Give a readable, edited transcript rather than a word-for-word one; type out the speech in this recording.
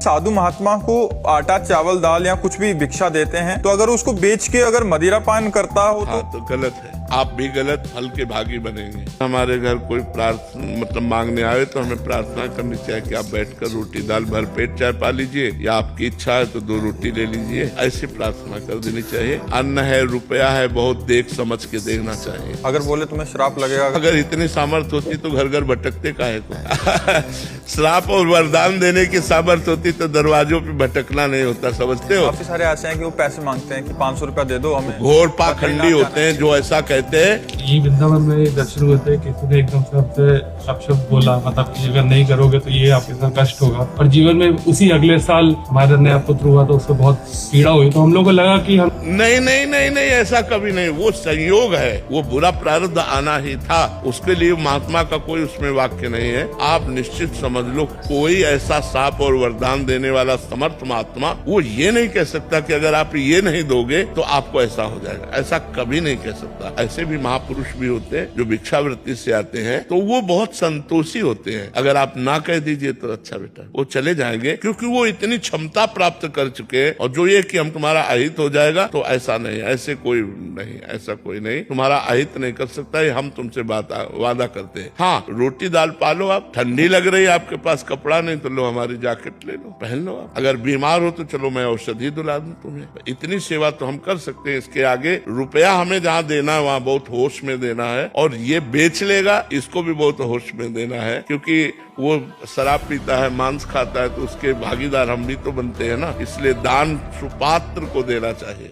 साधु महात्मा को आटा चावल दाल या कुछ भी भिक्षा देते हैं, तो अगर उसको बेच के अगर मदिरा पान करता हो तो गलत है। आप भी गलत फल के भागी बनेंगे। हमारे घर कोई मतलब मांगने आए तो हमें प्रार्थना करनी चाहिए कि आप बैठकर रोटी दाल भर पेट चाय पा लीजिए, या आपकी इच्छा है तो 2 रोटी ले लीजिए, ऐसी प्रार्थना कर देनी चाहिए। अन्न है, रुपया है, बहुत देख समझ के देखना चाहिए। अगर बोले तुम्हें श्राप लगेगा, अगर इतनी सामर्थ्य होती तो घर घर भटकते काहे को। श्राप और वरदान देने की सामर्थ्य होती तो दरवाजों पे भटकना नहीं होता, समझते हो। काफी सारे ऐसे हैं कि वो पैसे मांगते हैं कि 500 रुपया दे दो हमें। घोर पाखंडी होते हैं जो ऐसा कहते हैं। ये वृंदावन में दर्शन हुए थे, किसी ने एकदम से हमसे अपशब्द बोला, मतलब कि अगर नहीं करोगे तो ये आपके साथ कष्ट होगा। और जीवन में उसी अगले साल हमारा नया पुत्र हुआ तो उसको बहुत पीड़ा हुई, तो हम लोग को लगा कि हम नहीं, ऐसा कभी नहीं। वो संयोग है, वो बुरा प्रारब्ध आना ही था, उसके लिए महात्मा का कोई उसमें वाक्य नहीं है। आप निश्चित समझ लो, कोई ऐसा साप और वरदान देने वाला समर्थ महात्मा वो ये नहीं कह सकता कि अगर आप ये नहीं दोगे तो आपको ऐसा हो जाएगा, ऐसा कभी नहीं कह सकता। ऐसे भी महापुरुष भी होते हैं जो भिक्षावृत्ति से आते हैं, तो वो बहुत संतोषी होते हैं। अगर आप ना कह दीजिए तो अच्छा बेटा, वो चले जाएंगे, क्योंकि वो इतनी क्षमता प्राप्त कर चुके हैं। और जो ये कि हम तुम्हारा अहित हो जाएगा, तो ऐसा नहीं, ऐसे कोई नहीं, ऐसा कोई नहीं तुम्हारा अहित नहीं कर सकता। ये हम तुमसे वादा करते हैं। हाँ, रोटी दाल पालो। आप ठंडी लग रही है, आपके पास कपड़ा नहीं, तो लो हमारी जैकेट ले लो, पहन लो। आप अगर बीमार हो तो चलो मैं औषधि दिला दूं तुम्हें। इतनी सेवा तो हम कर सकते हैं। इसके आगे रुपया हमें जहाँ देना है वहाँ बहुत होश में देना है, और ये बेच लेगा इसको भी बहुत होश में देना है, क्योंकि वो शराब पीता है, मांस खाता है, तो उसके भागीदार हम भी तो बनते हैं ना। इसलिए दान सुपात्र को देना चाहिए।